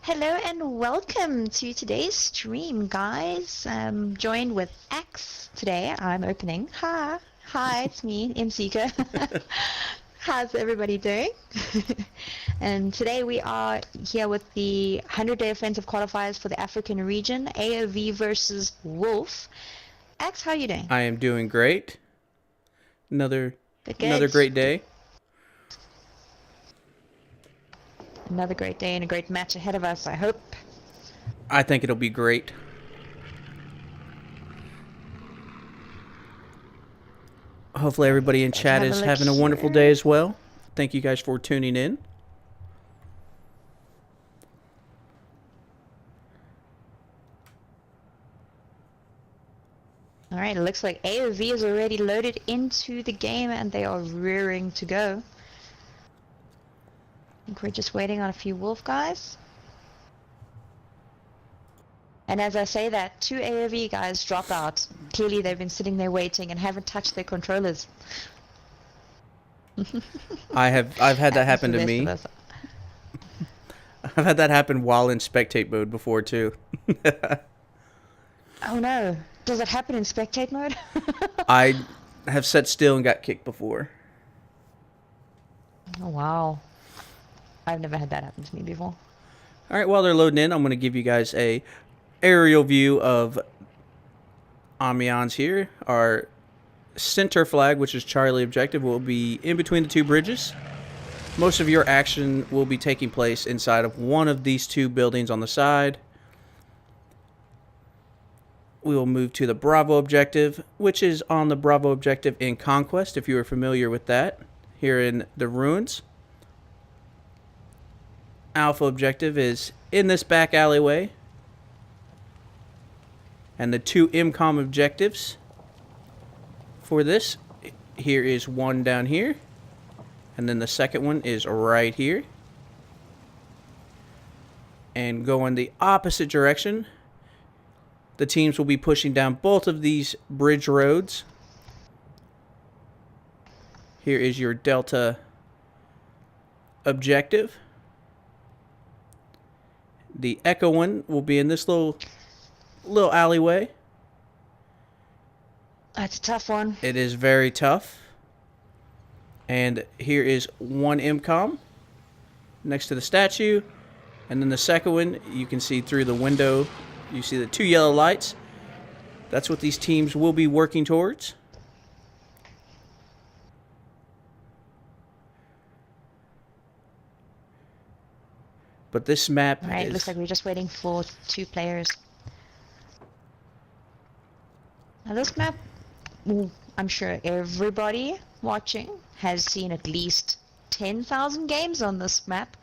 Hello and welcome to today's stream, guys. I'm joined with Axe today. I'm opening. Hi, it's me, MCK. How's everybody doing? And today we are here with the 100-day offensive qualifiers for the African region, AoV versus Wolf. Axe, how are you doing? I am doing great. Another Good. great day. Another great day and a great match ahead of us, I hope. I think it'll be great. Hopefully everybody in chat is having a wonderful day as well. Thank you guys for tuning in. Alright, it looks like AoV is already loaded into the game and they are rearing to go. I think we're just waiting on a few Wolf guys. And as I say that, 2 AoV guys drop out. Clearly they've been sitting there waiting and haven't touched their controllers. I've had that happen to me. I've had that happen while in spectate mode before too. Oh no. Does it happen in spectate mode? I have sat still and got kicked before. Oh wow. I've never had that happen to me before. Alright, while they're loading in, I'm going to give you guys a aerial view of ambiance here. Our center flag, which is Charlie objective, will be in between the two bridges. Most of your action will be taking place inside of one of these two buildings on the side. We will move to the Bravo objective, which is on the Bravo objective in Conquest, if you are familiar with that, here in the ruins. Alpha objective is in this back alleyway. And the 2 MCOM objectives for this, here is one down here. And then the second one is right here. And going the opposite direction, the teams will be pushing down both of these bridge roads. Here is your Delta objective. The Echo one will be in this little alleyway. That's a tough one. It is very tough. And here is one MCOM next to the statue. And then the second one, you can see through the window, you see the 2 yellow lights. That's what these teams will be working towards. But this map Alright, looks like we're just waiting for 2 players. Now this map, I'm sure everybody watching has seen at least 10,000 games on this map.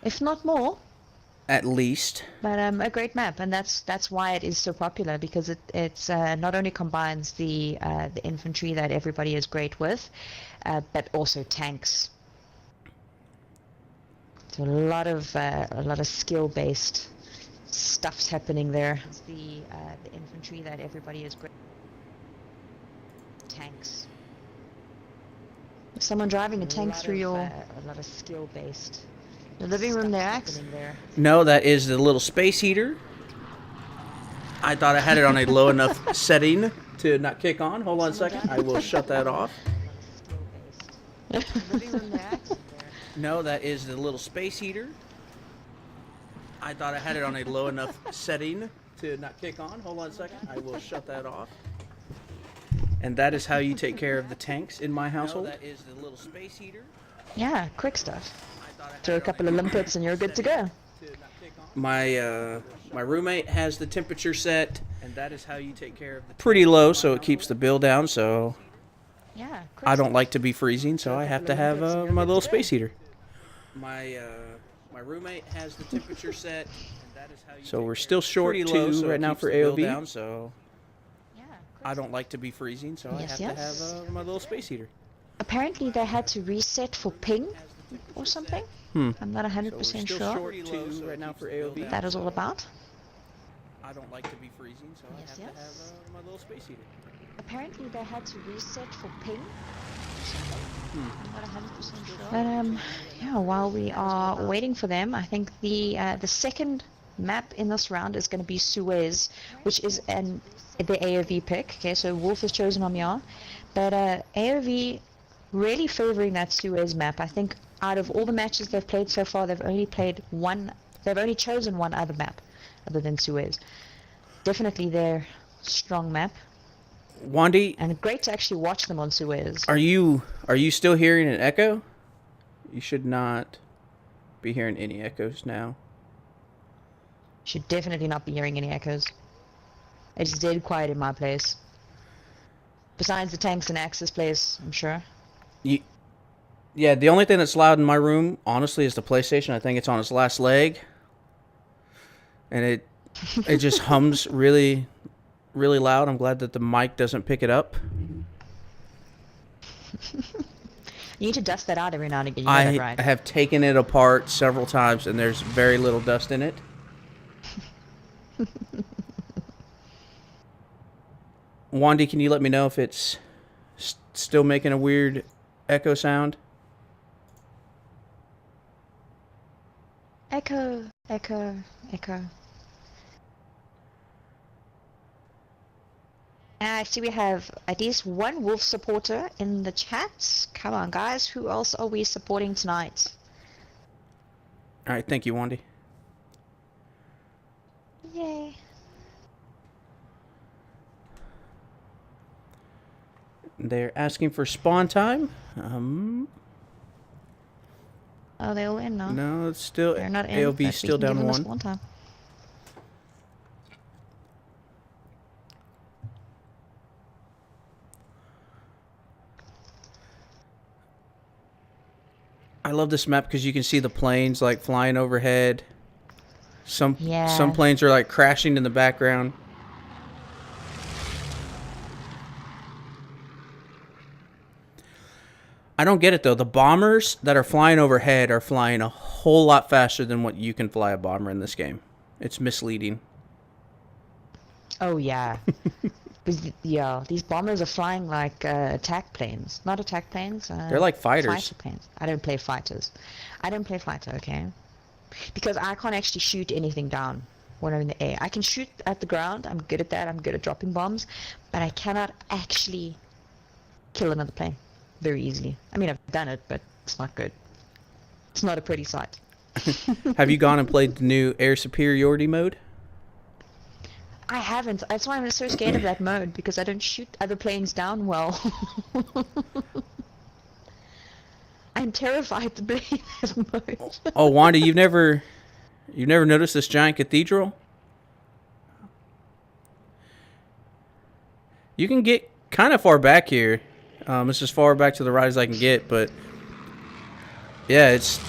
If not more. At least. But a great map, and that's why it is so popular, because it's not only combines the infantry that everybody is great with, but also tanks. So a lot of skill-based stuff's happening there. It's the infantry that everybody is great. Tanks. Is someone driving a tank through your a lot of skill-based. The living room there, Axe? No, that is the little space heater. I thought I had it on a low enough setting to not kick on. Hold on a second. I will shut that off. No, that is the little space heater. I thought I had it on a low enough setting to not kick on. Hold on a second. I will shut that off. And that is how you take care of the tanks in my household. No, that is the little space heater. Yeah, quick stuff. Throw a couple of limpets and you're good to go. My roommate has the temperature set, and that is how you take care of the pretty low, so it keeps the bill down. So yeah, I don't like to be freezing, so I have to have my little space heater. My roommate has the temperature set, and that is how you. So we're still short too right now for AoV. So I don't like to be freezing, so I have to have my little space heater. Apparently they had to reset for ping or something. I'm not 100% sure right now for AoV. what that is all about. I don't like to be freezing, so I have to have my little space heater. Apparently they had to reset for ping I'm not 100% sure. But yeah, while we are waiting for them, I think the second map in this round is going to be Suez, which is the AoV pick. Okay, so Wolf has chosen Amiens, but AoV really favoring that Suez map. I think out of all the matches they've played so far, they've only chosen one other map other than Suez. Definitely their strong map. Wandy, and great to actually watch them on Suez. are you still hearing an echo? You should not be hearing any echoes now. Should definitely not be hearing any echoes. It's dead quiet in my place. Besides the tanks and axes place, I'm sure. Yeah, the only thing that's loud in my room, honestly, is the PlayStation. I think it's on its last leg. And it just hums really, really loud. I'm glad that the mic doesn't pick it up. You need to dust that out every now and again. You know that, right? I have taken it apart several times, and there's very little dust in it. Wandy, can you let me know if it's still making a weird echo sound? Echo, echo, echo. I see we have at least one Wolf supporter in the chat. Come on, guys. Who else are we supporting tonight? All right, thank you, Wandy. Yay. They're asking for spawn time. Oh, they all in now? No, it's still They're not in. AoV still down give them one. Spawn time. I love this map because you can see the planes like flying overhead. Some planes are like crashing in the background. I don't get it though. The bombers that are flying overhead are flying a whole lot faster than what you can fly a bomber in this game. It's misleading. Oh yeah. Yeah, these bombers are flying like attack planes. Not attack planes. They're like fighters. Fighter planes. I don't play fighters. I don't play fighter, okay? Because I can't actually shoot anything down when I'm in the air. I can shoot at the ground. I'm good at that. I'm good at dropping bombs. But I cannot actually kill another plane very easily. I mean, I've done it, but it's not good. It's not a pretty sight. Have you gone and played the new air superiority mode? I haven't. That's why I'm so scared of that mode, because I don't shoot other planes down well. I'm terrified to play that mode. Oh, Wanda, you've never noticed this giant cathedral? You can get kind of far back here. It's as far back to the right as I can get, but yeah, it's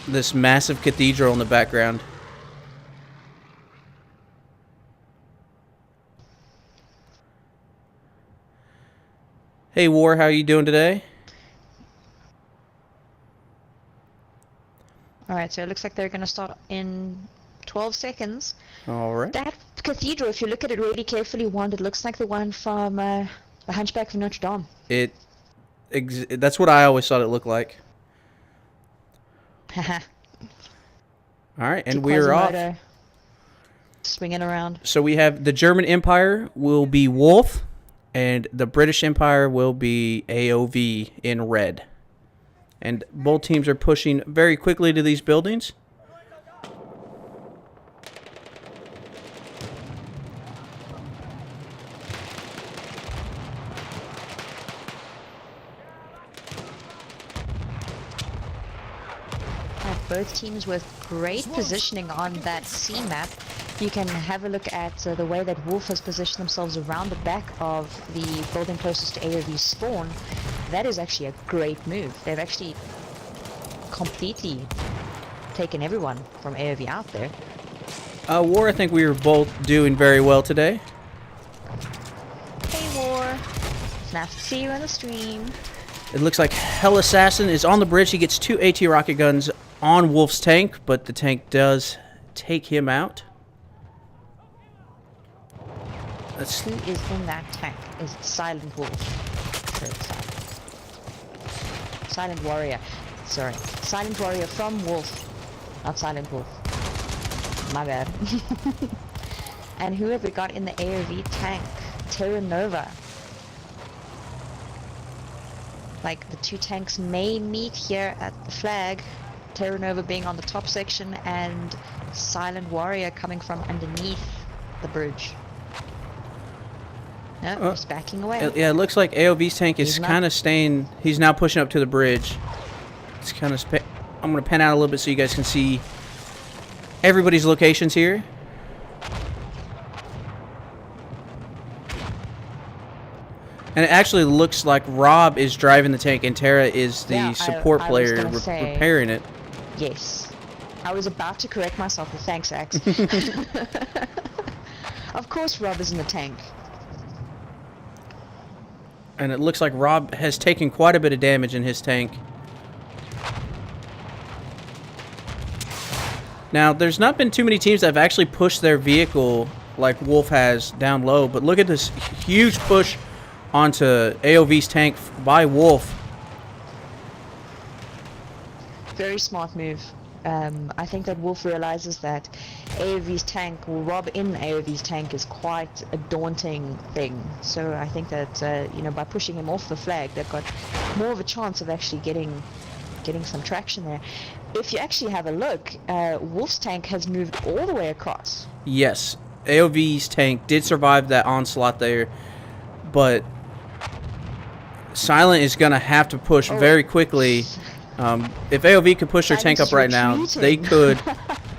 this massive cathedral in the background. Hey, War, how are you doing today? Alright, so it looks like they're going to start in 12 seconds. Alright. That cathedral, if you look at it really carefully, it looks like the one from The Hunchback of Notre Dame. That's what I always thought it looked like. Haha. Alright, and we're off. Swinging around. So we have the German Empire will be Wolf, and the British Empire will be AoV in red. And both teams are pushing very quickly to these buildings. Both teams with great positioning on that C map. You can have a look at the way that Wolf has positioned themselves around the back of the building closest to AoV spawn. That is actually a great move. They've actually completely taken everyone from AoV out there. War, I think we were both doing very well today. Hey War, it's nice to see you on the stream. It looks like Hell Assassin is on the bridge. He gets 2 AT rocket guns on Wolf's tank, but the tank does take him out. Who is in that tank? Is it Silent Wolf? Silent Warrior. Sorry. Silent Warrior from Wolf. Not Silent Wolf. My bad. And who have we got in the AoV tank? Terra Nova. Like, the two tanks may meet here at the flag. Terra Nova being on the top section and Silent Warrior coming from underneath the bridge. No, he's backing away. Yeah, it looks like AoV's tank is kind of staying. He's now pushing up to the bridge. It's kind of. I'm going to pan out a little bit so you guys can see everybody's locations here. And it actually looks like Rob is driving the tank and Tara is the support player repairing it. Yes. I was about to correct myself with thanks, Axe. Of course Rob is in the tank. And it looks like Rob has taken quite a bit of damage in his tank. Now, there's not been too many teams that have actually pushed their vehicle like Wolf has down low, but look at this huge push onto AoV's tank by Wolf. Very smart move. I think that Wolf realizes that AoV's tank, or Rob in AoV's tank, is quite a daunting thing. So I think that you know, by pushing him off the flag, they've got more of a chance of actually getting some traction there. If you actually have a look, Wolf's tank has moved all the way across. Yes, AoV's tank did survive that onslaught there, but Silent is going to have to push very quickly. If AoV could push their tank up right now, they could.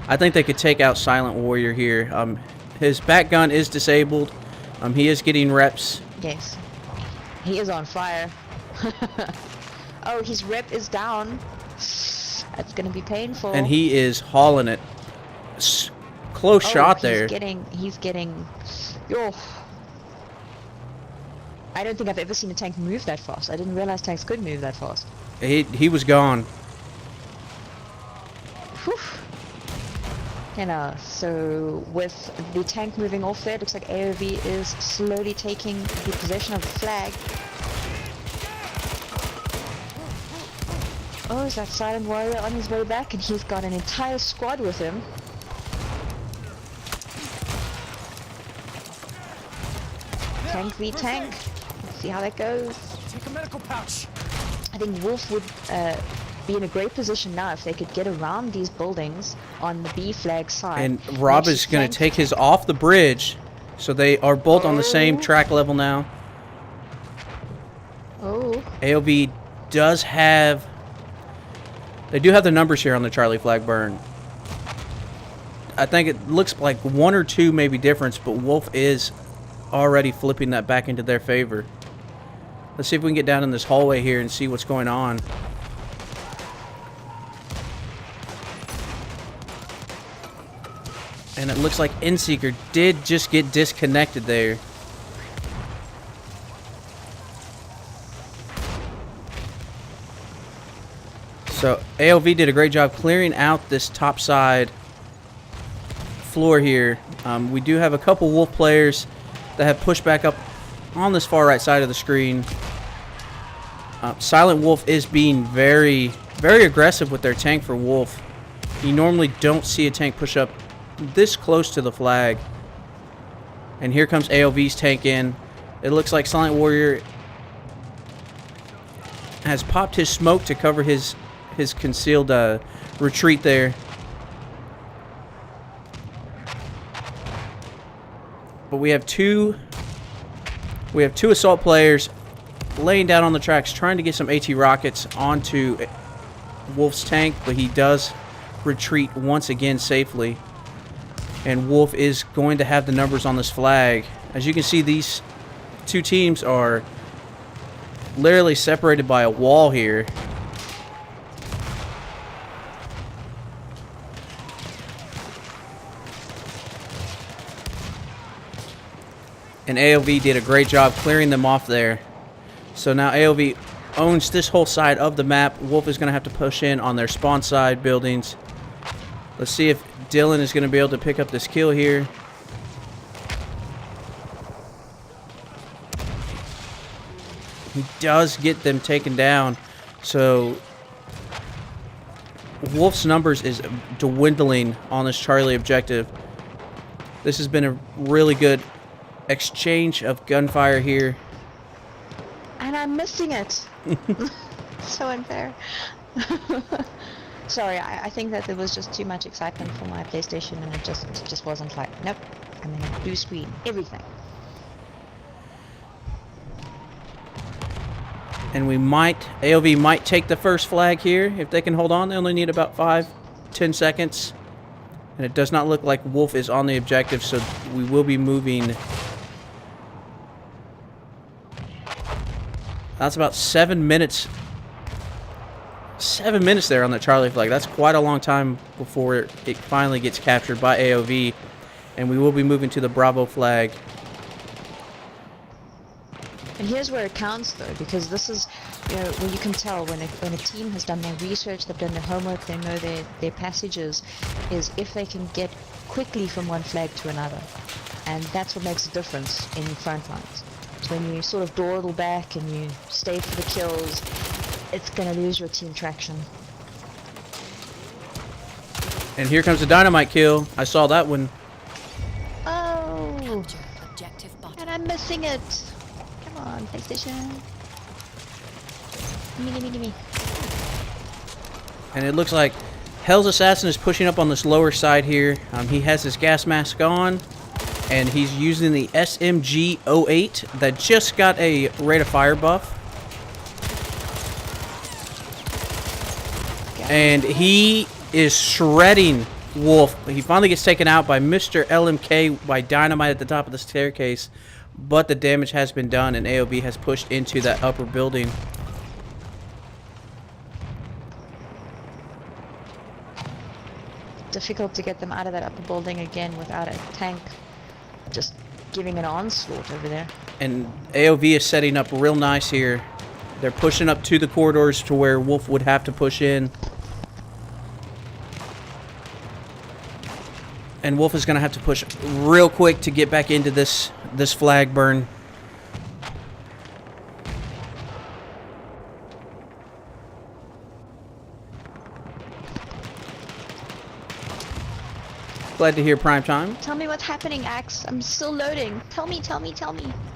I think they could take out Silent Warrior here. His back gun is disabled. He is getting reps. Yes. He is on fire. Oh, his rep is down. That's going to be painful. And he is hauling it. Close shot there. He's getting... Oh. I don't think I've ever seen a tank move that fast. I didn't realize tanks could move that fast. He was gone. Whew. You know, so with the tank moving off there, it looks like AoV is slowly taking the possession of the flag. Oh, is that Silent Warrior on his way back? And he's got an entire squad with him. Tank v tank. Let's see how that goes. Take a medical pouch. I think Wolf would be in a great position now if they could get around these buildings on the B flag side. And Rob is going to take his off the bridge, so they are both on the same track level now. Oh. AoV does have... They do have the numbers here on the Charlie flag burn. I think it looks like 1 or 2 maybe difference, but Wolf is already flipping that back into their favor. Let's see if we can get down in this hallway here and see what's going on. And it looks like Inseeker did just get disconnected there. So AoV did a great job clearing out this top side floor here. We do have a couple Wolf players that have pushed back up on this far right side of the screen. Silent Wolf is being very, very aggressive with their tank for Wolf. You normally don't see a tank push up this close to the flag. And here comes AoV's tank in. It looks like Silent Warrior has popped his smoke to cover his concealed retreat there. But we have two assault players laying down on the tracks trying to get some AT rockets onto Wolf's tank, but he does retreat once again safely. And Wolf is going to have the numbers on this flag. As you can see, these two teams are literally separated by a wall here. And AoV did a great job clearing them off there. So now AoV owns this whole side of the map. Wolf is going to have to push in on their spawn side buildings. Let's see if Dylan is going to be able to pick up this kill here. He does get them taken down. So Wolf's numbers is dwindling on this Charlie objective. This has been a really good exchange of gunfire here. And I'm missing it. So unfair. Sorry, I think that there was just too much excitement for my PlayStation, and it just wasn't like, nope, I'm in a blue screen, everything. And AoV might take the first flag here if they can hold on. They only need about 5-10 seconds. And it does not look like Wolf is on the objective, so we will be moving. That's about 7 minutes. 7 minutes there on the Charlie flag. That's quite a long time before it finally gets captured by AoV. And we will be moving to the Bravo flag. And here's where it counts, though, because this is, where you can tell when a team has done their research, they've done their homework, they know their passages, is if they can get quickly from one flag to another. And that's what makes a difference in Frontlines. So when you sort of dawdle back and you stay for the kills, it's going to lose your team traction. And here comes the dynamite kill. I saw that one. Oh! And I'm missing it! Come on, PlayStation. Gimme. And it looks like Hell's Assassin is pushing up on this lower side here. He has his gas mask on, and he's using the SMG-08 that just got a rate of fire buff. And he is shredding Wolf. He finally gets taken out by Mr. LMK by dynamite at the top of the staircase, but the damage has been done, and AoV has pushed into that upper building. Difficult to get them out of that upper building again without a tank just giving an onslaught over there. And AoV is setting up real nice here. They're pushing up to the corridors to where Wolf would have to push in. And Wolf is going to have to push real quick to get back into this flag burn. Glad to hear prime time. Tell me what's happening, Axe. I'm still loading. Tell me.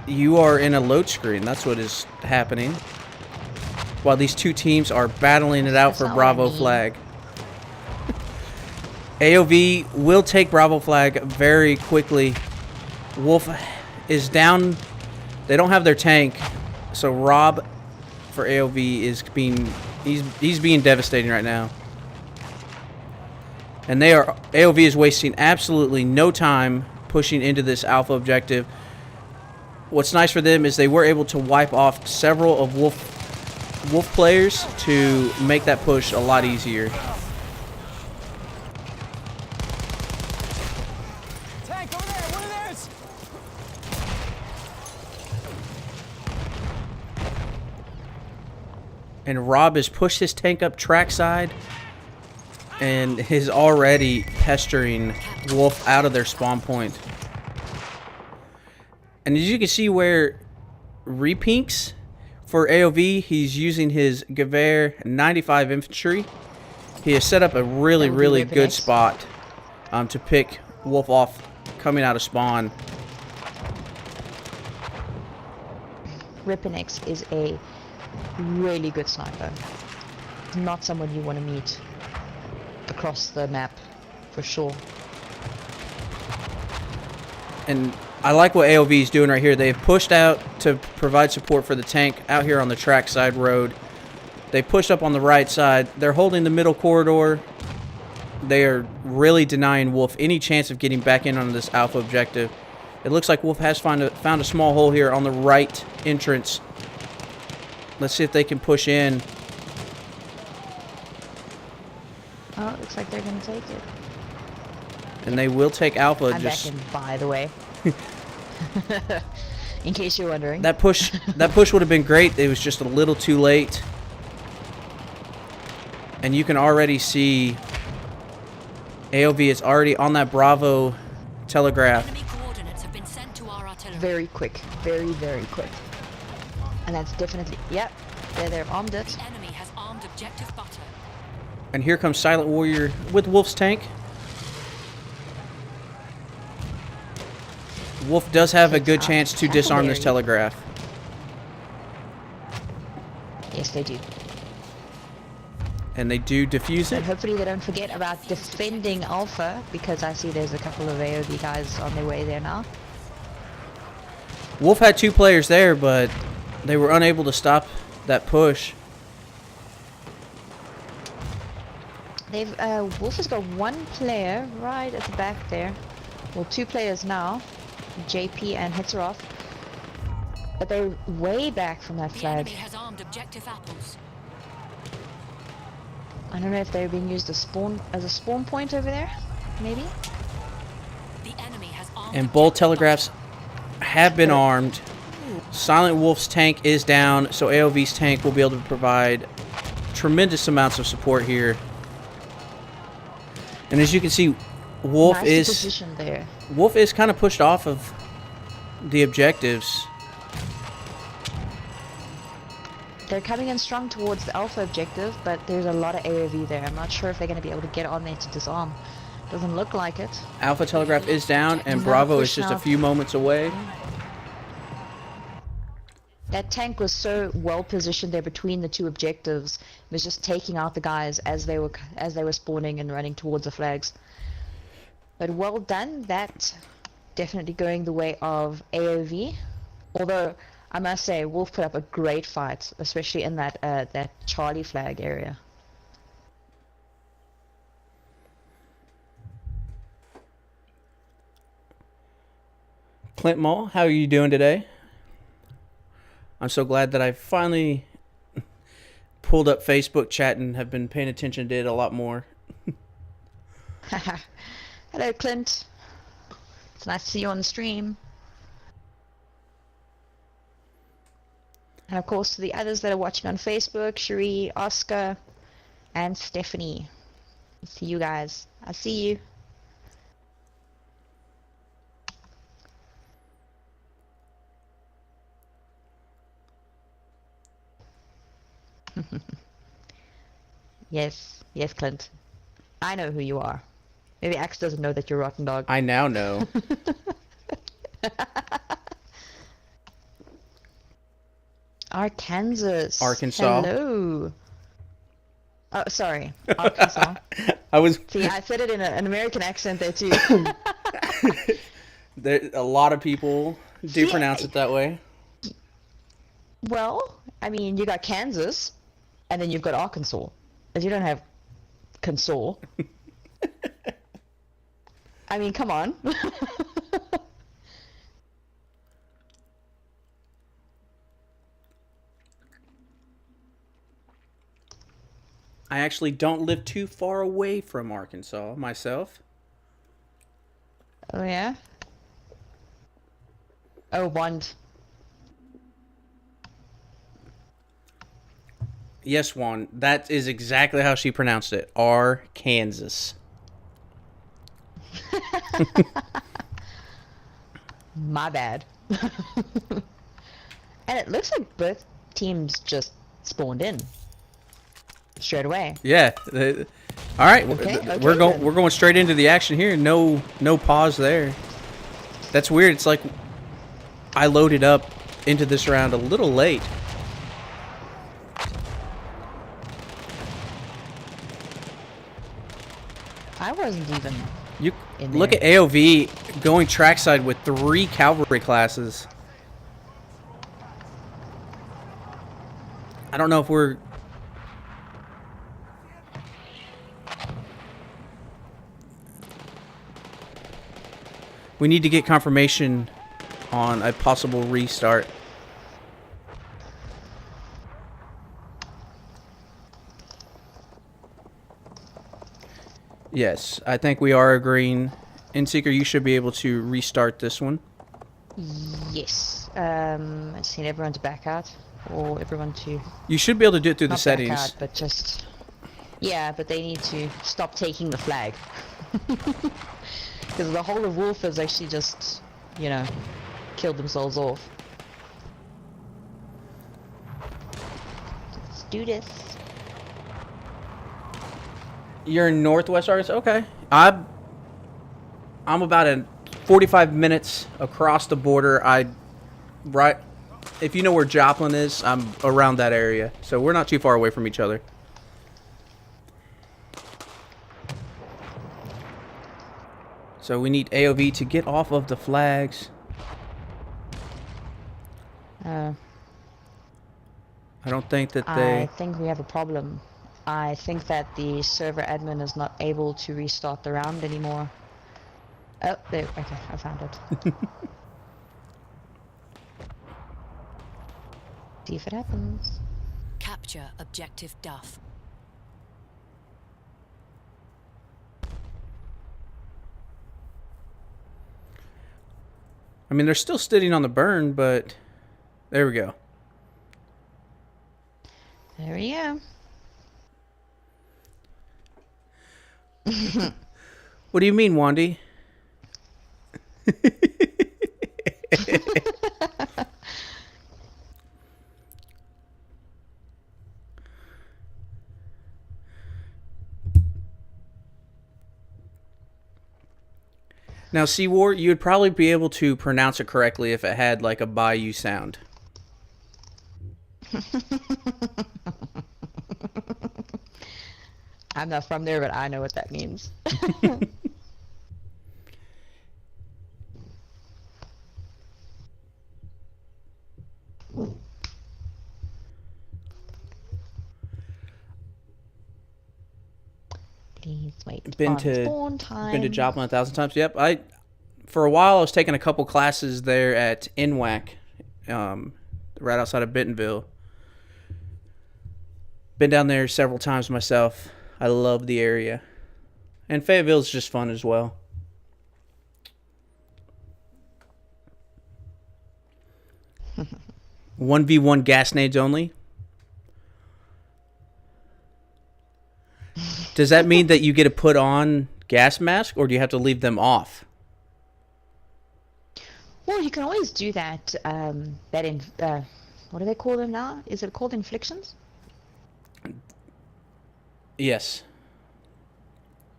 You are in a load screen. That's what is happening. While these two teams are battling it out for Bravo flag. AoV will take Bravo flag very quickly. Wolf is down. They don't have their tank, so Rob for AoV is he's being devastating right now. And AoV is wasting absolutely no time pushing into this alpha objective. What's nice for them is they were able to wipe off several of Wolf players to make that push a lot easier. Tank over there, one of theirs. And Rob has pushed his tank up trackside and is already pestering Wolf out of their spawn point. And as you can see where Repinks for AoV, he's using his Gewehr 95 infantry. He has set up a really good spot to pick Wolf off coming out of spawn. Ripinix is a really good sniper. Not someone you want to meet across the map, for sure. And I like what AoV is doing right here. They've pushed out to provide support for the tank out here on the trackside road. They pushed up on the right side. They're holding the middle corridor. They are really denying Wolf any chance of getting back in on this alpha objective. It looks like Wolf has found a small hole here on the right entrance. Let's see if they can push in. Oh, it looks like they're going to take it. And they will take alpha. I'm back in, by the way. In case you're wondering. That push would have been great. It was just a little too late. And you can already see AoV is already on that Bravo telegraph. Enemy coordinates have been sent to our artillery. Very quick. Very quick. And that's definitely... Yep. They're armed it. The enemy has objective butter. And here comes Silent Warrior with Wolf's tank. Wolf does have a good chance to disarm this telegraph. Yes, they do. And they do defuse And it. hopefully they don't forget about defending Alpha, because I see there's a couple of AoV guys on their way there now. Wolf had 2 players there, but they were unable to stop that push. They've Wolf has got 1 player right at the back there. Well, 2 players now, JP and Hitzeroth. But they're way back from that The flag. enemy has armed objective apples. I don't know if they're being used as a spawn point over there, maybe. The enemy has armed And both objective telegraphs butter. have been armed. Silent Wolf's tank is down, so AoV's tank will be able to provide tremendous amounts of support here. And as you can see, Wolf Nicely is positioned there. kind of pushed off of the objectives. They're coming in strong towards the Alpha objective, but there's a lot of AoV there. I'm not sure if they're going to be able to get on there to disarm. Doesn't look like it. Alpha telegraph is down, and Another Bravo is push just now. a few moments away. That tank was so well positioned there between the 2 objectives. It was just taking out the guys as they were spawning and running towards the flags. But well done. That definitely going the way of AoV. Although I must say, Wolf put up a great fight, especially in that Charlie flag area. Clint Mall, how are you doing today? I'm so glad that I finally pulled up Facebook chat and have been paying attention to it a lot more. Hello, Clint. It's nice to see you on the stream. And of course, to the others that are watching on Facebook, Cherie, Oscar, and Stephanie. See you guys. I see you. Yes, Clint. I know who you are. Maybe Axe doesn't know that you're Rotten Dog. I now know. Arkansas. Arkansas. Hello. Oh, sorry. Arkansas. I was See, I said it in an American accent there too. there. A lot of people do See, pronounce it that way. Well, I mean, you got Kansas, and then you've got Arkansas. But you don't have Kansas. I mean, come on. I actually don't live too far away from Arkansas myself. Oh, yeah? Oh, Wand. Yes, Juan. That is exactly how she pronounced it. Arkansas. My bad. And it looks like both teams just spawned in straight away. Yeah. All right. Okay, we're then. going straight into the action here. No pause there. That's weird. It's like I loaded up into this round a little late. I wasn't even. You In look there. at AoV going trackside with 3 cavalry classes. I don't know if we're... We need to get confirmation on a possible restart. Yes, I think we are agreeing. Inseeker, you should be able to restart this one. Yes. I just need everyone to back out, or everyone to You should be able to do it through the not settings. back out, but just but they need to stop taking the flag because the whole of Wolf has actually just killed themselves off. Let's do this. You're in Northwest Arkansas? Okay. I'm about 45 minutes across the border. Right, if you know where Joplin is, I'm around that area. So we're not too far away from each other. So we need AoV to get off of the flags. Uh, I don't think that I they... think we have a problem. I think that the server admin is not able to restart the round anymore. Oh, there. Okay, I found it. See if it happens. Capture objective Duff. I mean, they're still sitting on the burn, but... There we go. There we go. What do you mean, Wandy? Now, Seawar, you would probably be able to pronounce it correctly if it had like a bayou sound. I'm not from there, but I know what that means. Please wait. Been on to spawn time. Been to Joplin 1,000 times. Yep, for a while I was taking a couple classes there at NWAC, right outside of Bentonville. Been down there several times myself. I love the area, and Fayetteville's just fun as well. One v one gas nades only. Does that mean that you get to put on gas mask, or do you have to leave them off? Well, you can always do that. What do they call them now? Is it called inflictions? Yes.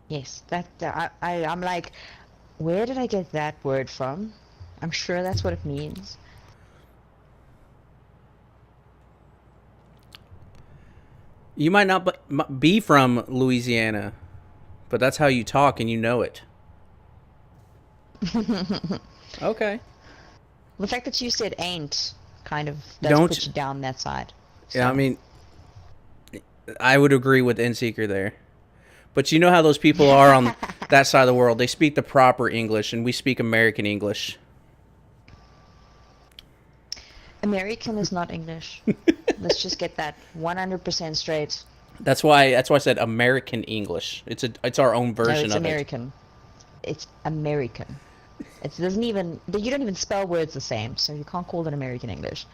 Yes. I'm like, where did I get that word from? I'm sure that's what it means. You might not be from Louisiana, but that's how you talk and you know it. Okay. The fact that you said ain't kind of does put you down that side. So. Yeah, I mean, I would agree with Inseeker there. But you know how those people are on that side of the world. They speak the proper English, and we speak American English. American is not English. Let's just get that 100% straight. That's why I said American English. It's our own version no, it's of American. It's American. It doesn't even, you don't even spell words the same, so you can't call it American English.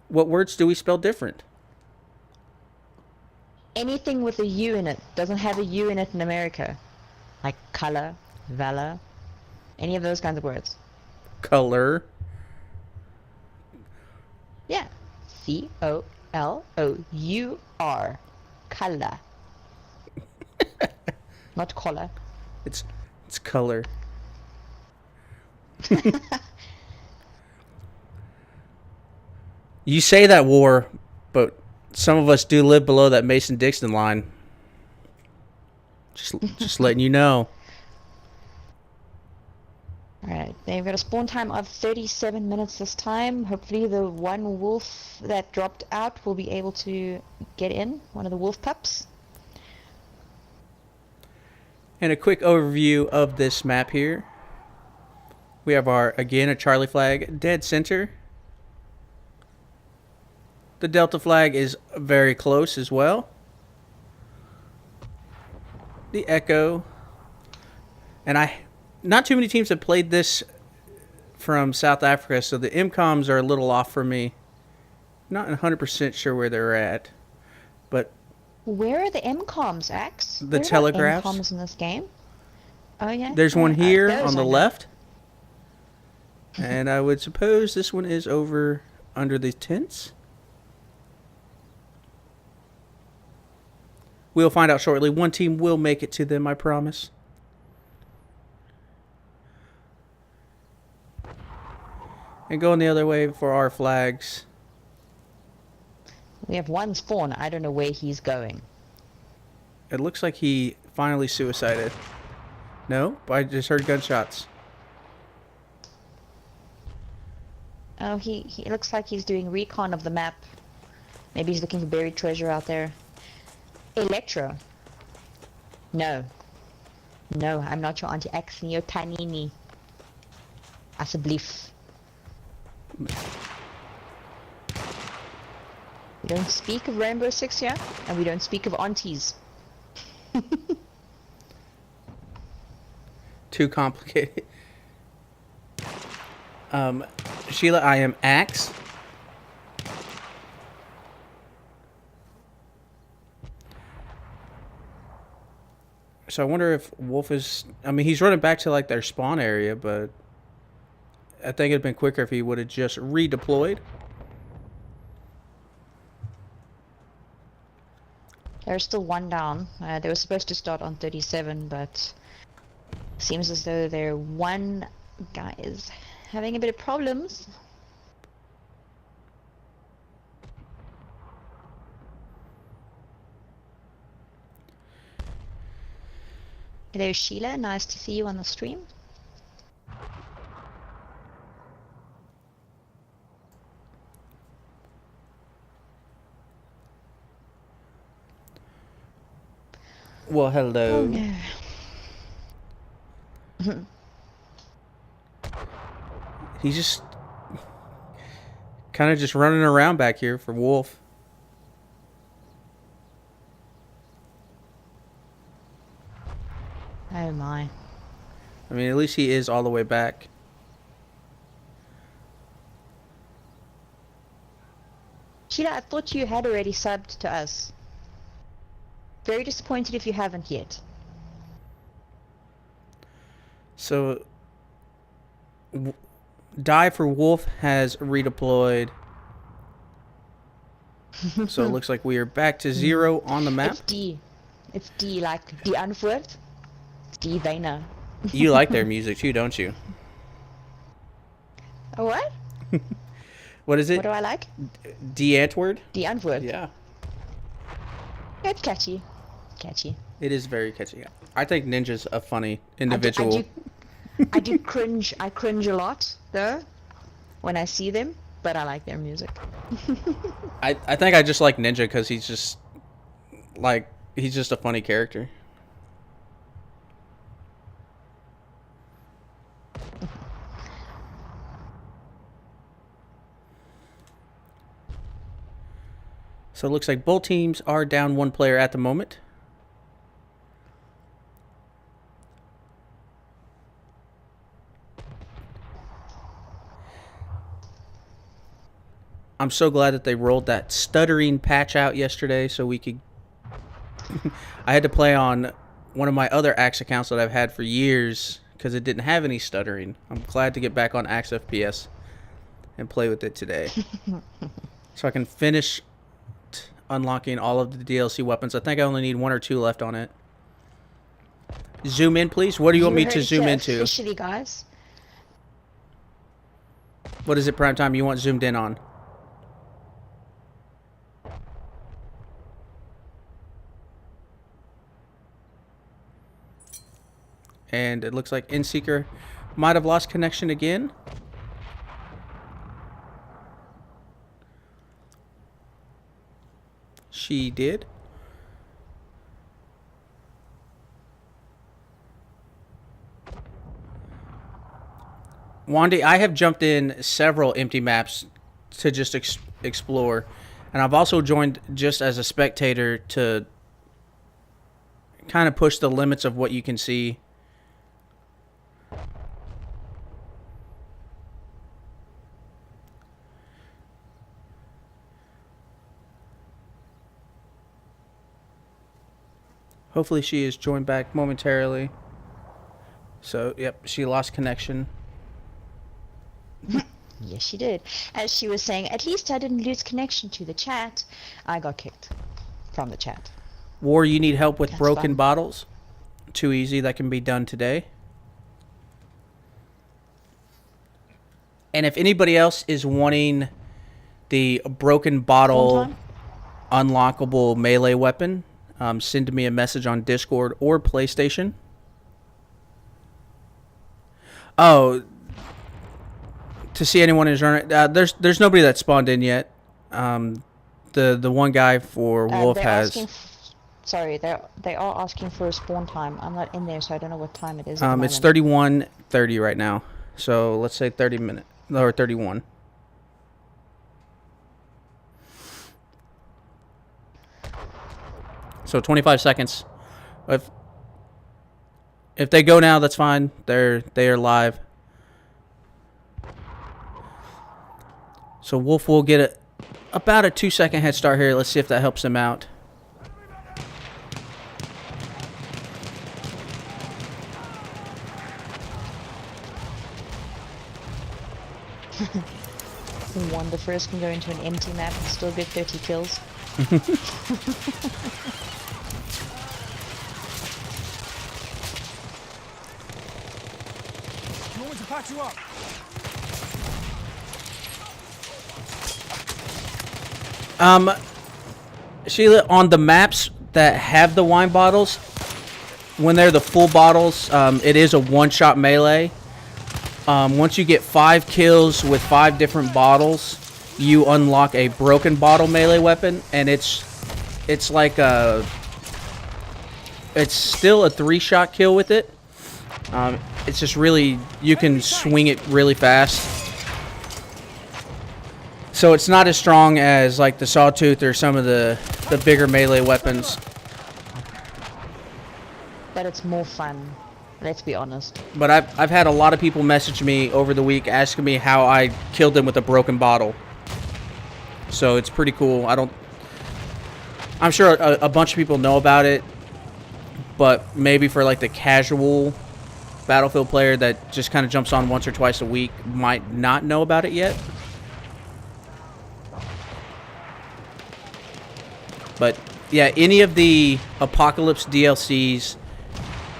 What words do we spell different? Anything with a U in it doesn't have a U in it in America. Like color, valor, any of those kinds of words. Color. Yeah. COLOUR. Color. Not collar. It's color. You say that, War, but some of us do live below that Mason-Dixon line. Just letting you know. Alright, they've got a spawn time of 37 minutes this time. Hopefully the one wolf that dropped out will be able to get in, one of the wolf pups. And a quick overview of this map here. We have again, a Charlie flag dead center. The Delta flag is very close as well. The Echo. And not too many teams have played this from South Africa, so the MCOMs are a little off for me. Not 100% sure where they're at. But where are the MCOMs, Axe? The telegraphs. MCOMs in this game? Oh yeah. There's one here on the I know. left. And I would suppose this one is over under the tents. We'll find out shortly. One team will make it to them, I promise. And going the other way for our flags. We have one spawn. I don't know where he's going. It looks like he finally suicided. No, but I just heard gunshots. Oh, he looks like he's doing recon of the map. Maybe he's looking for buried treasure out there. Electro. No. No, I'm not your Auntie X, you're Tanini. Asseblief. We don't speak of Rainbow Six here, and we don't speak of aunties. Too complicated. Sheila, I am Axe. So I wonder if Wolf is... I mean, he's running back to, like, their spawn area, but... I think it'd been quicker if he would have just redeployed. There's still one down. They were supposed to start on 37, but... Seems as though their one guy is having a bit of problems. Hello Sheila, nice to see you on the stream. Well, hello. Oh no. He's just... kind of just running around back here for Wolf. Oh my. I mean, at least he is all the way back. Sheila, I thought you had already subbed to us. Very disappointed if you haven't yet. So, Die for Wolf has redeployed. So it looks like we are back to 0 on the map. It's D. It's D, like die Antwoord. It's D Weiner. You like their music too, don't you? Oh, what? What is it? What do I like? D Antwoord? Die Antwoord. Yeah. It's catchy. Catchy. It is very catchy. I think Ninja's a funny individual. I do cringe. I cringe a lot, though, when I see them, but I like their music. I think I just like Ninja because he's just a funny character. So it looks like both teams are down one player at the moment. I'm so glad that they rolled that stuttering patch out yesterday so we could... I had to play on one of my other Axe accounts that I've had for years because it didn't have any stuttering. I'm glad to get back on Axe FPS and play with it today. So I can finish unlocking all of the DLC weapons. I think I only need 1 or 2 left on it. Zoom in, please. What do you want me to zoom into? Officially, guys. What is it, Prime Time, you want zoomed in on? And it looks like InSeeker might have lost connection again. She did. Wandy, I have jumped in several empty maps to just explore. And I've also joined just as a spectator to kind of push the limits of what you can see. Hopefully she is joined back momentarily. So, yep, she lost connection. Yes, she did. As she was saying, at least I didn't lose connection to the chat. I got kicked from the chat. War, you need help with That's broken fun. bottles? Too easy. That can be done today. And if anybody else is wanting the broken One bottle time. unlockable melee weapon, send me a message on Discord or PlayStation. Oh, to see anyone in genre, there's nobody that spawned in yet. The one guy for Wolf They're has. asking. Sorry, they are asking for a spawn time. I'm not in there, so I don't know what time it is at the moment. It's 31:30 right now. So let's say 30 minutes or 31. So 25 seconds. If they go now, that's fine. They are live. So Wolf will get about a 2-second head start here. Let's see if that helps him out. One, the first can go into an empty map and still get 30 kills. You want me to patch you up? Sheila, on the maps that have the wine bottles, when they're the full bottles, it is a one-shot melee. Once you get 5 kills with 5 different bottles, you unlock a broken bottle melee weapon, and it's like it's still a 3-shot kill with it. It's just really, you can swing it really fast. So it's not as strong as like the Sawtooth or some of the bigger melee weapons. But it's more fun. Let's be honest. But I've had a lot of people message me over the week asking me how I killed them with a broken bottle. So it's pretty cool. I'm sure a bunch of people know about it, but maybe for like the casual Battlefield player that just kind of jumps on once or twice a week might not know about it yet. But yeah, any of the Apocalypse DLCs,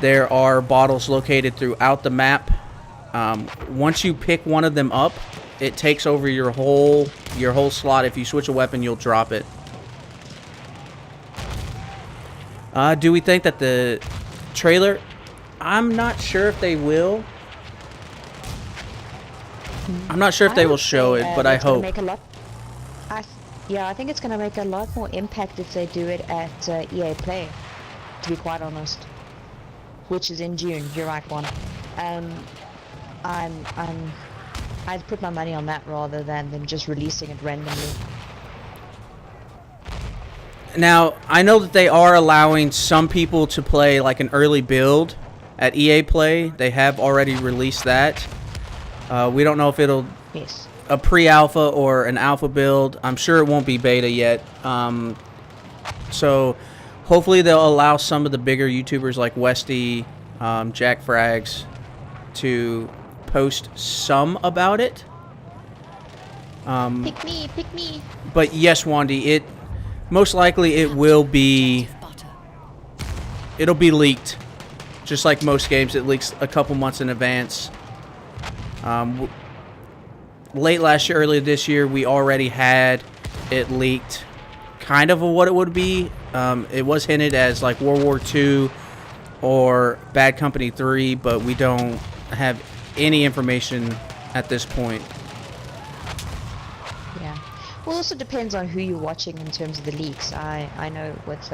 there are bottles located throughout the map. Once you pick one of them up, it takes over your whole slot. If you switch a weapon, you'll drop it. Do we think that the trailer? I'm not sure if they will. I'm not sure if they will show it, but I it's gonna hope. make a lot. Yeah, I think it's going to make a lot more impact if they do it at EA Play, to be quite honest. Which is in June. You're right, one. I'd put my money on that rather than them just releasing it randomly. Now, I know that they are allowing some people to play like an early build at EA Play. They have already released that. We don't know if it'll Yes. a pre-alpha or an alpha build. I'm sure it won't be beta yet. So hopefully they'll allow some of the bigger YouTubers like Westy, Jack Frags to post some about it. Pick me, pick me. But yes, Wandy, it most likely it will be. Butter. It'll be leaked, just like most games. It leaks a couple months in advance. Late last year, early this year, we already had it leaked, kind of what it would be. It was hinted as like World War II or Bad Company 3, but we don't have any information at this point. Yeah. Well, also depends on who you're watching in terms of the leaks. I know with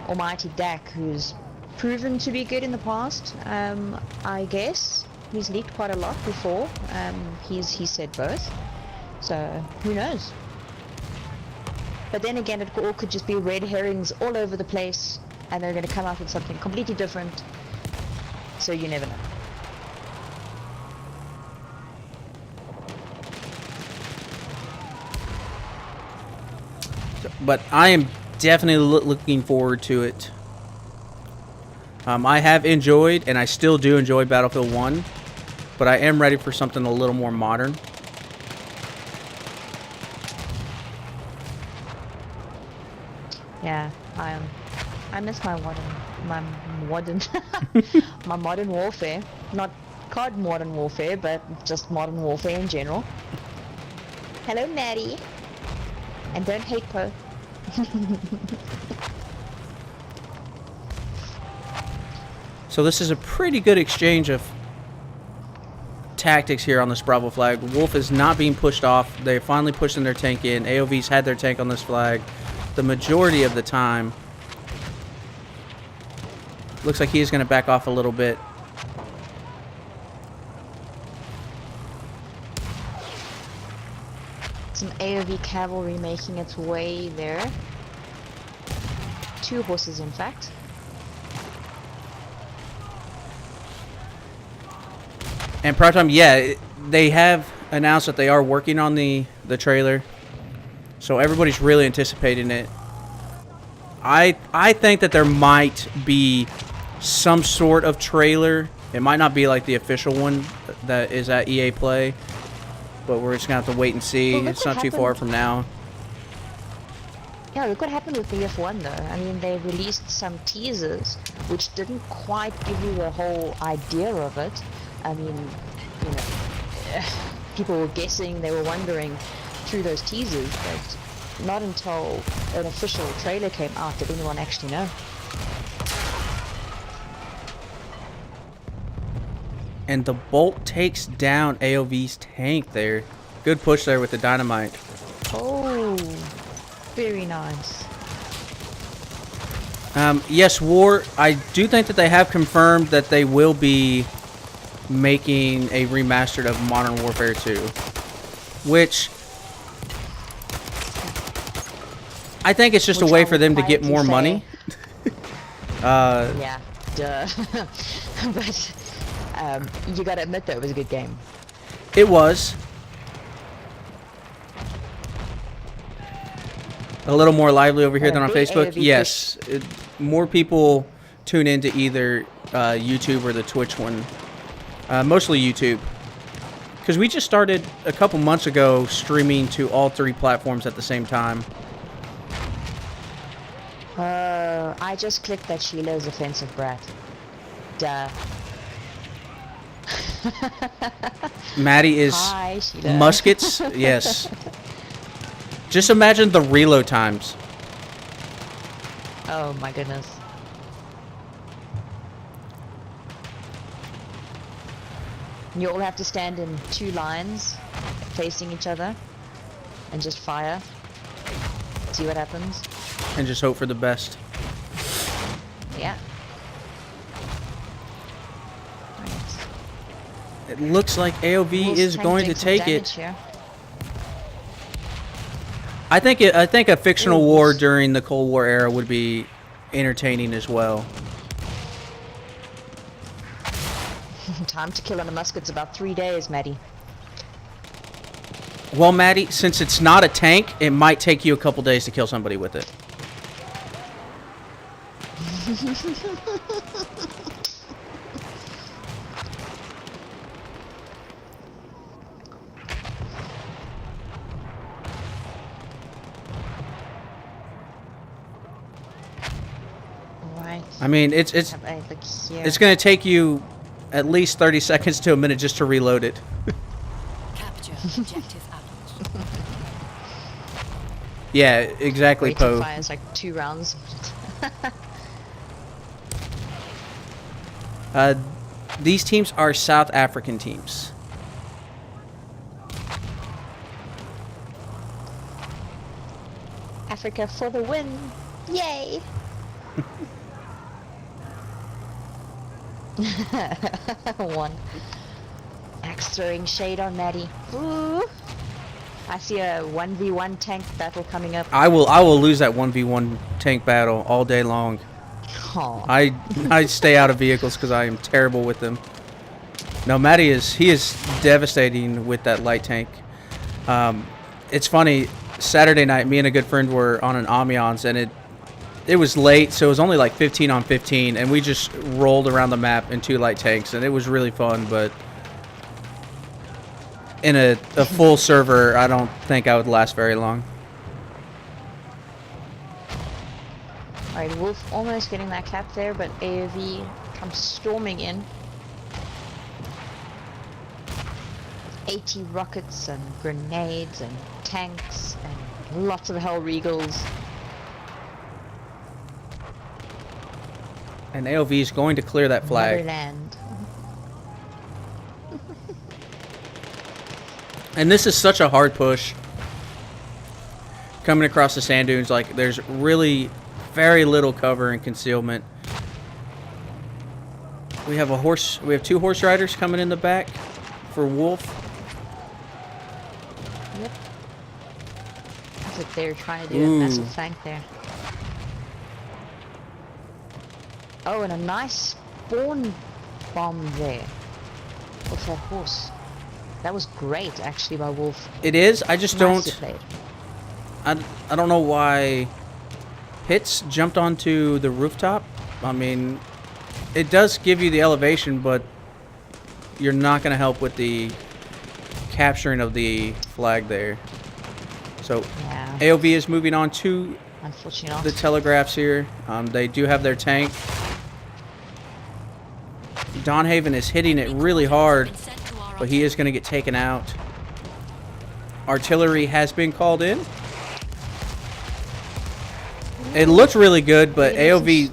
Almighty Dak, who's proven to be good in the past, I guess. He's leaked quite a lot before. He said both. So, who knows? But then again, it all could just be red herrings all over the place, and they're going to come out with something completely different. So you never know. But I am definitely looking forward to it. I have enjoyed, and I still do enjoy Battlefield 1, but I am ready for something a little more modern. Yeah, I miss my modern, my modern warfare. Not COD Modern Warfare, but just Modern Warfare in general. Hello, Maddie. And don't hate Poe. So this is a pretty good exchange of tactics here on this Bravo flag. Wolf is not being pushed off. They're finally pushing their tank in. AoV's had their tank on this flag the majority of the time. Looks like he's going to back off a little bit. Some AoV cavalry making its way there. 2 horses, in fact. And Prime Time, yeah, they have announced that they are working on the trailer. So everybody's really anticipating it. I think that there might be some sort of trailer. It might not be like the official one that is at EA Play, but we're just going to have to wait and see. Well, it's not too far from now. Yeah, look what happened with the F1 though. I mean, they released some teasers which didn't quite give you the whole idea of it. I mean, you know, people were guessing, they were wondering through those teasers, but not until an official trailer came out did anyone actually know. And the bolt takes down AoV's tank there. Good push there with the dynamite. Oh, very nice. Yes, War, I do think that they have confirmed that they will be making a remastered of Modern Warfare 2, which I think it's just a way for them to get more money. Yeah, duh. But you gotta admit that it was a good game. It was. A little more lively over here than on Facebook. Yes, more people tune into either YouTube or the Twitch one. Mostly YouTube. Because we just started a couple months ago streaming to all 3 platforms at the same time. I just clicked that Sheila's offensive brat. Duh. Maddie is Hi, Sheila. muskets. Yes. Just imagine the reload times. Oh my goodness. You all have to stand in 2 lines facing each other and just fire. See what happens. And just hope for the best. Yeah. It looks like AoV is going to take it. Here. I think a fictional war during the Cold War era would be entertaining as well. Time to kill on a musket's about 3 days, Maddie. Well, Maddie, since it's not a tank, it might take you a couple days to kill somebody with it. Alright. I mean, it's going to take you at least 30 seconds to a minute just to reload it. Capture objective apples. Yeah, exactly, Wait till Poe. fires like 2 rounds. These teams are South African teams. Africa for the win! Yay! One. Axe throwing shade on Maddie. Ooh. I see a 1v1 tank battle coming up. I will lose that 1v1 tank battle all day long. Aw. I stay out of vehicles because I am terrible with them. No, Maddie is devastating with that light tank. It's funny. Saturday night, me and a good friend were on an ambiance, and it was late, so it was only like 15 on 15, and we just rolled around the map in 2 light tanks, and it was really fun. But in a full server, I don't think I would last very long. Alright, Wolf almost getting that cap there, but AoV comes storming in. 80 rockets and grenades and tanks and lots of Hell Regals. And AoV is going to clear that flag. Motherland. And this is such a hard push. Coming across the sand dunes, like there's really very little cover and concealment. We have two horse riders coming in the back for Wolf. Yep. That's what they're trying to do, a massive flank there. Oh, and a nice spawn bomb there. With that horse. That was great, actually, by Wolf. It is. I just Nicely don't. played. I don't know why Hits jumped onto the rooftop. I mean, it does give you the elevation, but you're not going to help with the capturing of the flag there. So Yeah. AoV is moving on to Unfortunately the telegraphs here. They do have their tank. Donhaven is hitting it really hard, but he is going to get taken out. Artillery has been called in. It looked really good, but AoV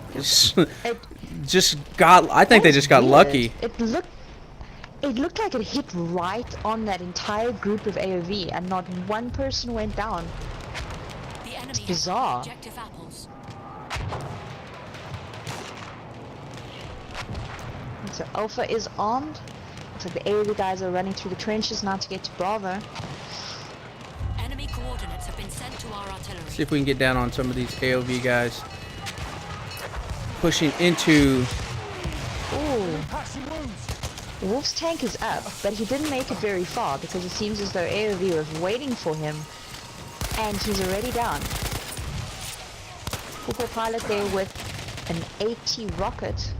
just got... I think they just got lucky. It looked like it hit right on that entire group of AoV, and not one person went down. The enemy It's bizarre. has objective apples. So Alpha is armed. Looks like the AoV guys are running through the trenches now to get to Bravo. Enemy coordinates have been sent to our artillery. See if we can get down on some of these AoV guys. Pushing into... Ooh. Passing wounds. Wolf's tank is up, but he didn't make it very far because it seems as though AoV was waiting for him, and he's already down. Hooper pilot there with an 80 rocket.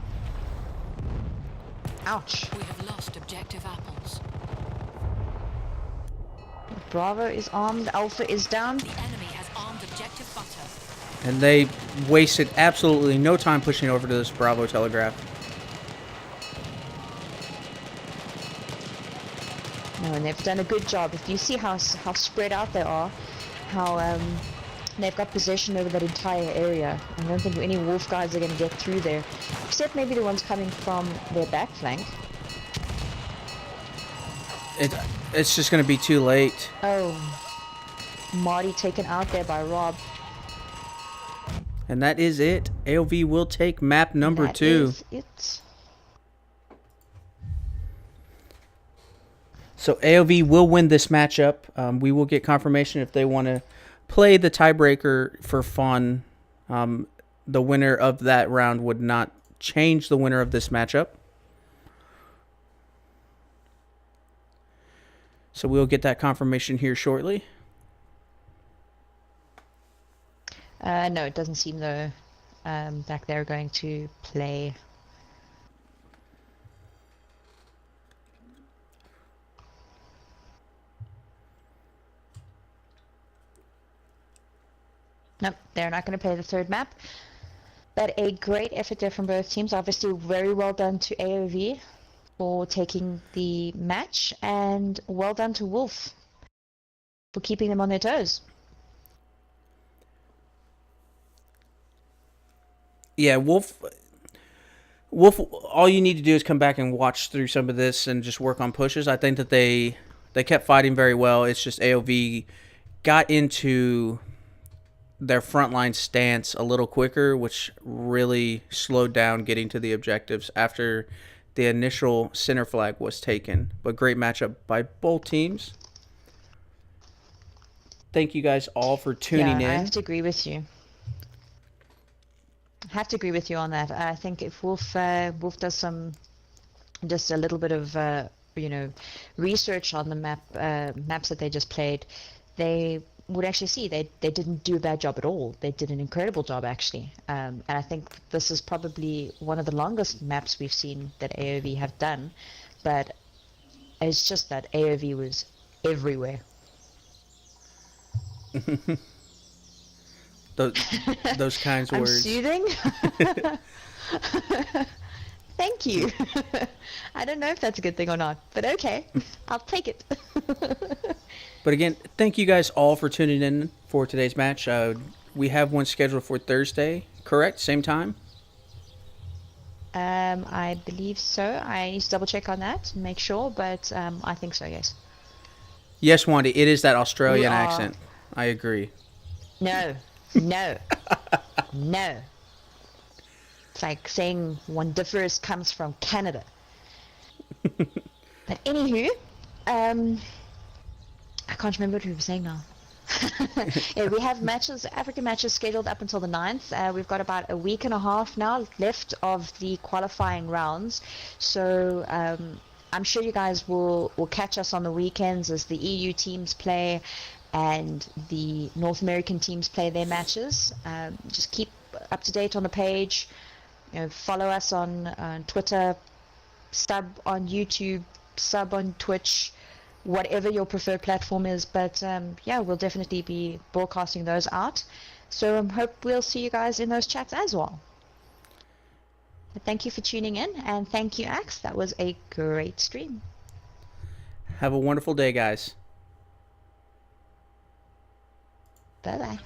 Ouch. We have lost objective apples. Bravo is armed, Alpha is down. The enemy has armed objective butter. And they wasted absolutely no time pushing over to this Bravo telegraph. No, and they've done a good job. If you see how spread out they are, how they've got possession over that entire area. I don't think any Wolf guys are going to get through there, except maybe the ones coming from their back flank. It's just going to be too late. Oh, Marty taken out there by Rob. And that is it. AoV will take map number 2. That is it. So AoV will win this matchup. We will get confirmation if they want to play the tiebreaker for fun. The winner of that round would not change the winner of this matchup. So we'll get that confirmation here shortly. No, it doesn't seem though back there going to play. Nope, they're not going to play the third map. But a great effort there from both teams. Obviously, very well done to AoV for taking the match, and well done to Wolf for keeping them on their toes. Yeah, Wolf, all you need to do is come back and watch through some of this and just work on pushes. I think that they kept fighting very well. It's just AoV got into their frontline stance a little quicker, which really slowed down getting to the objectives after the initial center flag was taken. But great matchup by both teams. Thank you guys all for tuning in. I have to agree with you. I have to agree with you on that. I think if Wolf does some, just a little bit of research on the maps that they just played, they would actually see they didn't do a bad job at all. They did an incredible job, actually. And I think this is probably one of the longest maps we've seen that AoV have done. But it's just that AoV was everywhere. those kinds of I'm words. soothing. Thank you. I don't know if that's a good thing or not, but okay. I'll take it. But again, thank you guys all for tuning in for today's match. We have one scheduled for Thursday, correct? Same time? I believe so. I need to double check on that and make sure, but I think so, yes. Yes, Wandy, it is that Australian We are- accent. I agree. No. No. It's like saying Wondiferous comes from Canada. But anywho, I can't remember what we were saying now. Yeah, we have African matches scheduled up until the 9th. We've got about a week and a half now left of the qualifying rounds. So I'm sure you guys will catch us on the weekends as the EU teams play and the North American teams play their matches. Just keep up to date on the page. Follow us on Twitter, sub on YouTube, sub on Twitch, whatever your preferred platform is. But yeah, we'll definitely be broadcasting those out. So I hope we'll see you guys in those chats as well. But thank you for tuning in, and thank you, Axe. That was a great stream. Have a wonderful day, guys. Bye-bye.